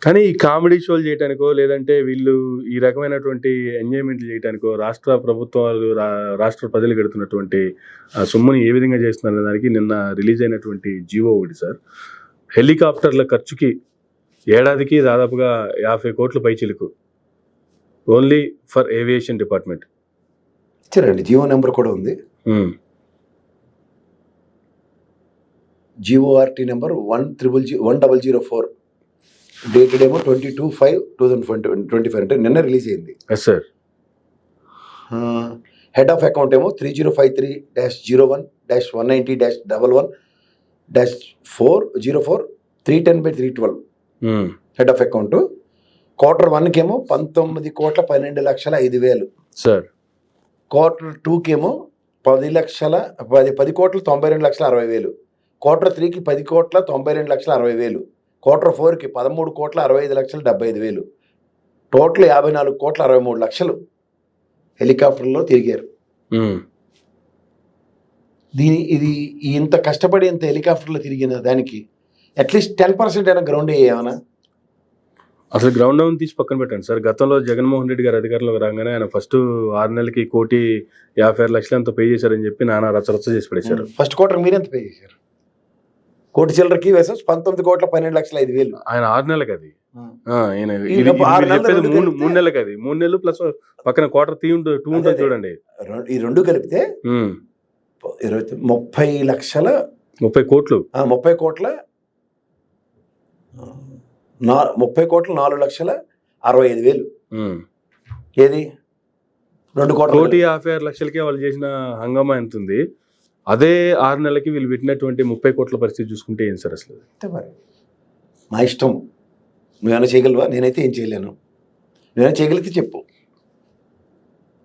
కానీ ఈ కామెడీ షోలు చేయటానికో, లేదంటే వీళ్ళు ఈ రకమైనటువంటి ఎంజాయ్‌మెంట్లు చేయటానికో రాష్ట్ర ప్రభుత్వాలు, రాష్ట్ర ప్రజలు గడుతున్నటువంటి సొమ్ముని ఏ విధంగా చేస్తున్నారనే దానికి నిన్న రిలీజ్ అయినటువంటి జీవో ఒకటి సార్. హెలికాప్టర్ల ఖర్చుకి ఏడాదికి దాదాపుగా 50 కోట్ల పైచిలుకు. Only for aviation department. ఇచ్చారండి, జీవో నెంబర్ కూడా ఉంది. GORT నెంబర్ 1004 డేటెడ్ ఏమో 22/5/2025 అంటే నిన్న రిలీజ్ అయింది. Yes sir. Head of account ఏమో 3053-01-190-11-404-310/312 హెడ్ ఆఫ్ అకౌంట్. క్వార్టర్ 1కి ఏమో 19,12,05,000 సార్. క్వార్టర్ 2కి ఏమో 10,92,60,000. క్వార్టర్ 3కి 10,92,60,000. క్వార్టర్ 4కి 13,65,75,000. టోటల్ 54,63,00,000 హెలికాప్టర్లో తిరిగారు. ఇది ఇంత కష్టపడి ఇంత హెలికాప్టర్లో తిరిగిన దానికి అట్లీస్ట్ 10% అయినా గ్రౌండ్ ఏమన్నా. అసలు గ్రౌండ్ డౌన్ తీసి పక్కన పెట్టండి సార్. గతంలో జగన్మోహన్ రెడ్డి గారు అధికారంలోకి రాగానే ఆయన ఫస్ట్ 6 నెలలకి 1,56,00,000 ఎంతో పే చేశారని చెప్పి నానా రచ్చరచ్చ చేసి పడేశారు. ఫస్ట్ క్వార్టర్ మీరెంత పే చేశారు? 1 కోటి చిల్లరకి వేసే 19,12,05,000. ఆయన 6 నెలలకి అది. చెప్పేది 3 నెలలకి అది. 3 నెలలు ప్లస్ పక్కన క్వార్టర్ 2 ఉంటుంది చూడండి. ఈ రెండు కలిపితే 30 లక్షల 30 కోట్లు 30 కోట్ల 4,65,000. ఏది 2,56,00,000కే వాళ్ళు చేసిన హంగామా ఎంత ఉంది. అదే 6 నెలలకి వీళ్ళు పెట్టినటువంటి 30 కోట్ల పరిస్థితి చూసుకుంటే ఏం సార్ అసలు? మరి మా ఇష్టం. నువ్వేమైనా చేయగలవా? నేనైతే ఏం చేయలేను. నువ్వేమైనా చేయగలిగితే చెప్పు.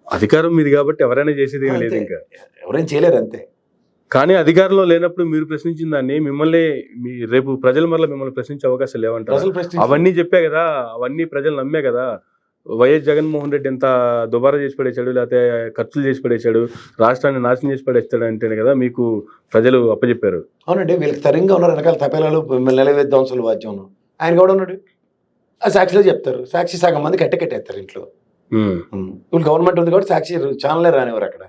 అధికారం మీది కాబట్టి ఎవరైనా చేసేది ఏం లేదు, ఇంకా ఎవరైనా చేయలేరు అంతే. కానీ అధికారంలో లేనప్పుడు మీరు ప్రశ్నించిన దాన్ని మిమ్మల్ని రేపు ప్రజల వల్ల మిమ్మల్ని ప్రశ్నించే అవకాశం లేవంటారు. అవన్నీ చెప్పే కదా, అవన్నీ ప్రజలు నమ్మే కదా. వైఎస్ జగన్మోహన్ రెడ్డి ఎంత దుబారా చేసి పడేశాడు, లేకపోతే ఖర్చులు చేసి పడేశాడు, రాష్ట్రాన్ని నాశనం చేసి పడేస్తాడు అంటేనే కదా మీకు ప్రజలు అప్పచెప్పారు. అవునండి, వీళ్ళకి తరంగా ఉన్నారు వెనకాల తపేలాలు నిలవేద్దాంసులు వాద్యం. ఆయన కూడా ఉన్నాడు. ఆ సాక్షిలో చెప్తారు. సాక్షి సగం మంది కట్టేస్తారు ఇంట్లో. ఇప్పుడు గవర్నమెంట్ ఉంది కాబట్టి సాక్షి ఛానలే రానివారు. అక్కడ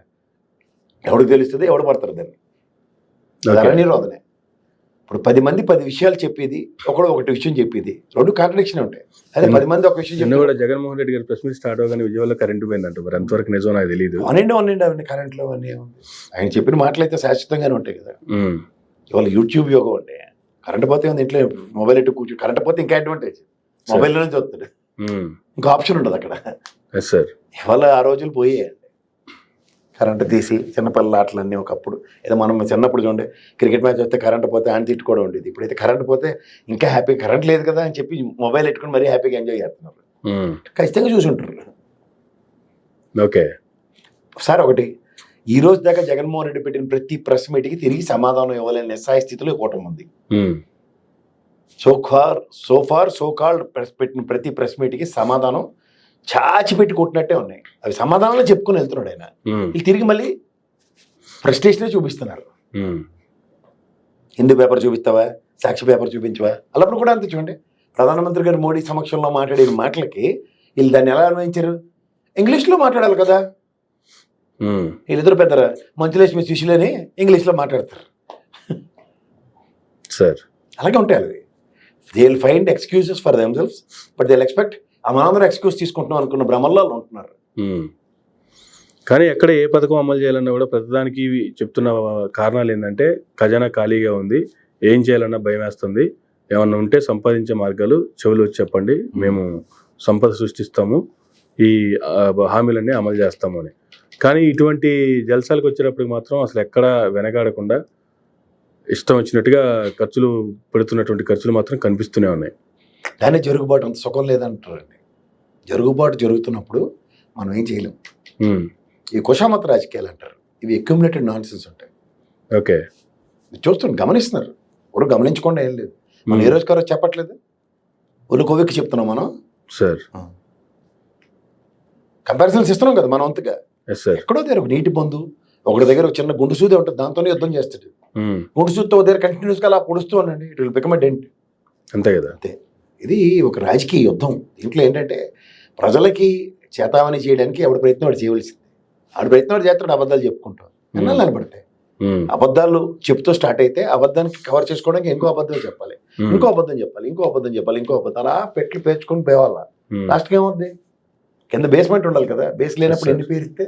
ఎవడికి తెలుస్తుంది, ఎవడు పడతారు దాన్ని. నిరోధనే. ఇప్పుడు 10 మంది 10 విషయాలు చెప్పేది, ఒకడు ఒకటి విషయం చెప్పేది, రెండు కాంట్రడిక్షన్ ఉంటాయి. అదే 10 మంది ఒక విషయం చెప్పి కూడా జగన్మోహన్ రెడ్డి గారు ప్రెస్ మీట్ స్టార్ట్ అవగానే విజయవాడలో కరెంటు పోయిందంట. మరి అంతవరకు నిజం నాకు తెలియదు. అవునండి అవన్నీ కరెంట్లో అవన్నీ ఆయన చెప్పిన మాటలు అయితే శాశ్వతంగానే ఉంటాయి కదా. ఇవాళ యూట్యూబ్ యోగం అంటే కరెంట్ పోతే ఉంది, ఇంట్లో మొబైల్ ఎట్టు కూర్చో, కరెంట్ పోతే ఇంకా అడ్వాంటేజ్, మొబైల్లోనే చూస్తాడు, ఇంకా ఆప్షన్ ఉండదు అక్కడ. ఇవాళ ఆ రోజులు పోయాయండి. కరెంట్ తీసి చిన్నపిల్లల ఆటలన్నీ ఒకప్పుడు. ఏదో మనం చిన్నప్పుడు చూడండి, క్రికెట్ మ్యాచ్ వస్తే కరెంట్ పోతే ఆయన తిట్టుకోవడం ఉండేది. ఇప్పుడైతే కరెంట్ పోతే ఇంకా హ్యాపీ, కరెంట్ లేదు కదా అని చెప్పి మొబైల్ పెట్టుకుని మరీ హ్యాపీగా ఎంజాయ్ చేస్తున్నారు. ఖచ్చితంగా చూసి ఉంటారు. ఓకే సార్, ఒకటి ఈ రోజు దాకా జగన్మోహన్ రెడ్డి పెట్టిన ప్రతి ప్రెస్ మీట్కి తిరిగి సమాధానం ఇవ్వలేని నిస్సాయ స్థితిలో కూటమి ఉంది. సోకాల్డ్ పెట్టిన ప్రతి ప్రెస్ మీట్కి సమాధానం చాచిపెట్టి కొట్టినట్టే ఉన్నాయి. అవి సమాధానాలు చెప్పుకుని వెళ్తున్నాడు ఆయన. వీళ్ళు తిరిగి మళ్ళీ ప్రెస్టేషనే చూపిస్తున్నారు. హిందూ పేపర్ చూపిస్తావా, సాక్షి పేపర్ చూపించవా? అలాప్పుడు కూడా అంతే. చూడండి, ప్రధానమంత్రి గారు మోడీ సమక్షంలో మాట్లాడిన మాటలకి వీళ్ళు దాన్ని ఎలా అన్వయించారు? ఇంగ్లీష్లో మాట్లాడాలి కదా. వీళ్ళిద్దరు పెద్ద మంచులేశ్వరి శిష్యులని ఇంగ్లీష్లో మాట్లాడతారు సార్. అలాగే ఉంటాయి. అవి they will find excuses for themselves, but they will expect మనందరం ఎక్స్క్యూజ్ తీసుకుంటున్నాం అనుకున్న భ్రమల్లో ఉంటున్నారు. కానీ ఎక్కడ ఏ పథకం అమలు చేయాలన్నా కూడా ప్రతిదానికి చెప్తున్న కారణాలు ఏంటంటే ఖజానా ఖాళీగా ఉంది, ఏం చేయాలన్నా భయం వేస్తుంది, ఏమన్నా ఉంటే సంపాదించే మార్గాలు చెవులు వచ్చి చెప్పండి, మేము సంపద సృష్టిస్తాము, ఈ హామీలన్నీ అమలు చేస్తాము అని. కానీ ఇటువంటి జల్సాలకు వచ్చేటప్పటికి మాత్రం అసలు ఎక్కడ వెనకాడకుండా ఇష్టం వచ్చినట్టుగా ఖర్చులు పెడుతున్నటువంటి ఖర్చులు మాత్రం కనిపిస్తూనే ఉన్నాయి. దాన్ని జరుగుబాటు అంత సుఖం లేదంటారండి. జరుగుబాటు జరుగుతున్నప్పుడు మనం ఏం చేయలేం. ఈ కుషామత రాజకీయాలు అంటారు, ఇవి అక్యుములేటెడ్ నాన్ సెన్స్ ఉంటాయి. ఓకే, చూస్తున్నారు, గమనిస్తున్నారు. ఇప్పుడు గమనించకుండా ఏం లేదు. మనం ఏ రోజు కారో చెప్పట్లేదు, ఒళ్ళు కొవ్వెక్కి చెప్తున్నాం మనం సార్. కంపారిజన్స్ ఇస్తున్నాం కదా మనం అంతగా. ఎక్కడో దగ్గర ఒక నీటి పొందు, ఒకటి దగ్గర ఒక చిన్న గుండు సూది ఉంటుంది, దాంతోనే యుద్ధం చేస్తాడు. గుండు సూదితో దగ్గర కంటిన్యూస్గా అలా పొడుస్తూ ఉండండి, it will become a dent. అంతే కదా. అంతే. ఇది ఒక రాజకీయ యుద్ధం. దీంట్లో ఏంటంటే ప్రజలకి చేతావని చేయడానికి ఎవడి ప్రయత్నం వాడు చేయవలసింది. ఆడి ప్రయత్నం వాడు చేస్తాడు, అబద్ధాలు చెప్పుకుంటాం ఎన్నాళ్ళు నిలబడతాయి. అబద్ధాలు చెప్తూ స్టార్ట్ అయితే అబద్ధానికి కవర్ చేసుకోవడానికి ఇంకో అబద్ధం చెప్పాలి, ఇంకో అబద్ధం చెప్పాలి, ఇంకో అబద్ధం చెప్పాలి, ఇంకో అబద్ధం, అలా పెట్లు పేర్చుకొని పోవాలా. లాస్ట్కి ఏమవుద్ది? కింద బేస్మెంట్ ఉండాలి కదా, బేస్ లేనప్పుడు ఎన్ని పేరిస్తే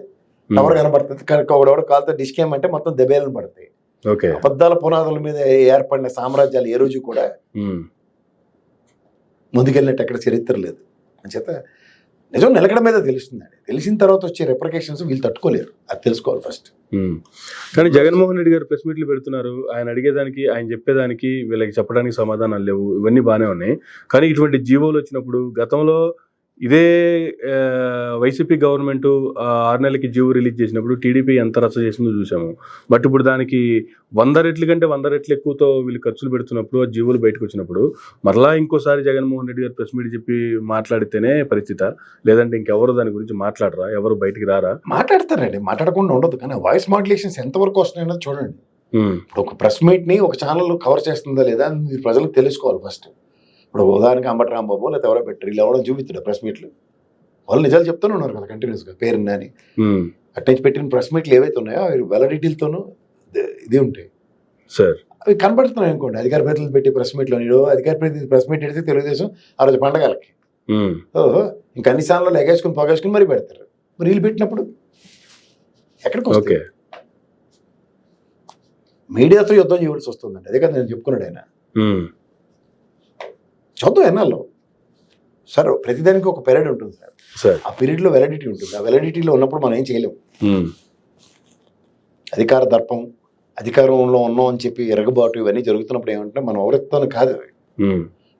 టవర్ కనబడుతుంది. ఒకడెవడో కాలుతో డిస్కేమంటే మొత్తం దెబ్బేలను పడతాయి. అబద్ధాల పునాదుల మీద ఏర్పడిన సామ్రాజ్యాలు ఏ రోజు కూడా ముందుకెళ్ళినట్టు ఎక్కడ చరిత్ర లేదు. అంచేత నిజం నిలకడ మీద తెలుస్తుందండి. తెలిసిన తర్వాత వచ్చే రిప్రికేషన్స్ వీళ్ళు తట్టుకోలేరు, అది తెలుసుకోవాలి ఫస్ట్. కానీ జగన్మోహన్ రెడ్డి గారు ప్రెస్ మీట్లు పెడుతున్నారు, ఆయన అడిగేదానికి ఆయన చెప్పేదానికి వీళ్ళకి చెప్పడానికి సమాధానాలు లేవు, ఇవన్నీ బాగానే ఉన్నాయి. కానీ ఇటువంటి జీవోలు వచ్చినప్పుడు గతంలో ఇదే వైసీపీ గవర్నమెంట్ 6 నెలలకి జీవో రిలీజ్ చేసినప్పుడు టీడీపీ ఎంత రచ్చ చేసిందో చూసాము. బట్ ఇప్పుడు దానికి 100 రెట్ల కంటే 100 రెట్లు ఎక్కువతో వీళ్ళు ఖర్చులు పెడుతున్నప్పుడు, ఆ జీవోలు బయటకు వచ్చినప్పుడు మరలా ఇంకోసారి జగన్మోహన్ రెడ్డి గారు ప్రెస్ మీట్ చెప్పి మాట్లాడితేనే పరిస్థితి, లేదంటే ఇంకెవరు దాని గురించి మాట్లాడరా, ఎవరు బయటికి రారా? మాట్లాడతారండి, మాట్లాడకుండా ఉండదు. కానీ వాయిస్ మాడ్యులేషన్స్ ఎంతవరకు వస్తున్నాయో చూడండి. ఒక ప్రెస్ మీట్ ని ఒక ఛానల్ కవర్ చేస్తుందా లేదా అని మీరు ప్రజలకు తెలుసుకోవాలి ఫస్ట్. ఇప్పుడు ఉదాహరణకి అంబటి రాంబాబు లేకపోతే ఎవరో పెట్టారు, వీళ్ళు ఎవరో చూపిస్తాడు ప్రెస్ మీట్లు, వాళ్ళు నిజాలు చెప్తూనే ఉన్నారు కదా కంటిన్యూస్గా, పేరున్నా అని. అట్నుంచి పెట్టిన ప్రెస్ మీట్లు ఏవైతే ఉన్నాయో అవి వెల్లడిటీలతోనూ ఇది ఉంటాయి సార్, అవి కనబడుతున్నాయి అనుకోండి. అధికార ప్రతినిధులు పెట్టి ప్రెస్ మీట్లో అధికార ప్రతినిధి ప్రెస్ మీట్ పెడితే తెలుగుదేశం ఆ రోజు పండగలకి ఇంకా అన్ని స్థానాల్లో ఎగేసుకుని పొగేసుకుని మరీ పెడతారు. మరి వీళ్ళు పెట్టినప్పుడు ఎక్కడికి వస్తాయి? మీడియాతో యుద్ధం చేయవలసి వస్తుందండి. అదే కదా నేను చెప్పుకున్నాడు ఆయన. చూద్దాం ఎన్నాళ్ళు సార్, ప్రతిదానికి ఒక పీరియడ్ ఉంటుంది సార్. ఆ పీరియడ్లో వెలిడిటీ ఉంటుంది. ఆ వెలిడిటీలో ఉన్నప్పుడు మనం ఏం చేయలేము. అధికార దర్పం, అధికారంలో ఉన్నాం అని చెప్పి ఎరగబాటు ఇవన్నీ జరుగుతున్నప్పుడు ఏమంటే మనం ఎవరితో కాదు,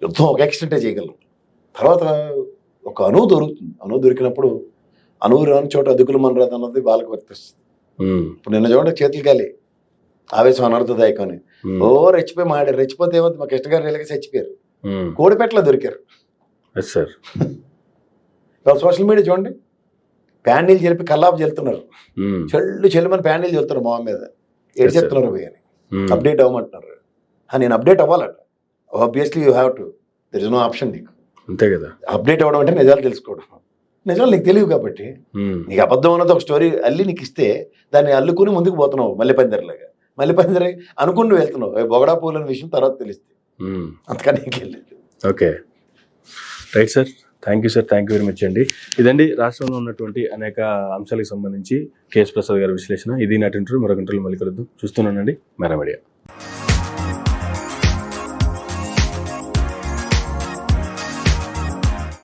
యుద్ధం ఒక ఎక్స్టెంటే చేయగలం. తర్వాత ఒక అణువు దొరుకుతుంది. అణువు దొరికినప్పుడు అణువు రాని చోట అదుకులు మనరాదు అన్నది వాళ్ళకి వర్తిస్తుంది. ఇప్పుడు నిన్న చూడండి చేతులు కాలి, ఆవేశం అనర్థదాయకం అని రెచ్చిపోయి మాడారు. రెచ్చిపోతే ఏమవుతుంది? మా కృష్ణ గారు రేలకి చచ్చిపోయారు, కోడిపెట్టలో దొరికారు. సోషల్ మీడియా చూడండి, ప్యాండీలు జరిపి కల్లాపు చెల్తున్నారు, చెల్లుమని ప్యాండీలు చెల్తున్నారు మొహం మీద, ఏడు చెప్తున్నారు పోయి అని. అప్డేట్ అవ్వమంటున్నారు. నేను అప్డేట్ అవ్వాలట. Obviously you have to, there is no option నీకు, అంతే కదా. అప్డేట్ అవ్వడం అంటే నిజాలు తెలుసుకోవడం. నిజాలు నీకు తెలియదు కాబట్టి నీకు అబద్ధం అన్నది ఒక స్టోరీ అల్లి నీకు ఇస్తే దాన్ని అల్లుకుని ముందుకు పోతున్నావు మల్లెపందిరిలాగా. మల్లెపందిరి అనుకుని వెళ్తున్నావు, బొగడా పూలు అనే విషయం తర్వాత తెలిస్తే, అంతకని నీకు వెళ్ళలేదు. Okay, right sir, thank you sir, thank you very much అండి. ఇదండి రాష్ట్రంలో ఉన్నటువంటి అనేక అంశాలకు సంబంధించి కేఎస్ ప్రసాద్ గారి విశ్లేషణ. ఇది నాటి ఇంటర్వ్యూ. మరొక ఇంటర్వ్యూ మళ్ళీ కలుద్దాం. చూస్తున్నానండి మెరా మీడియా.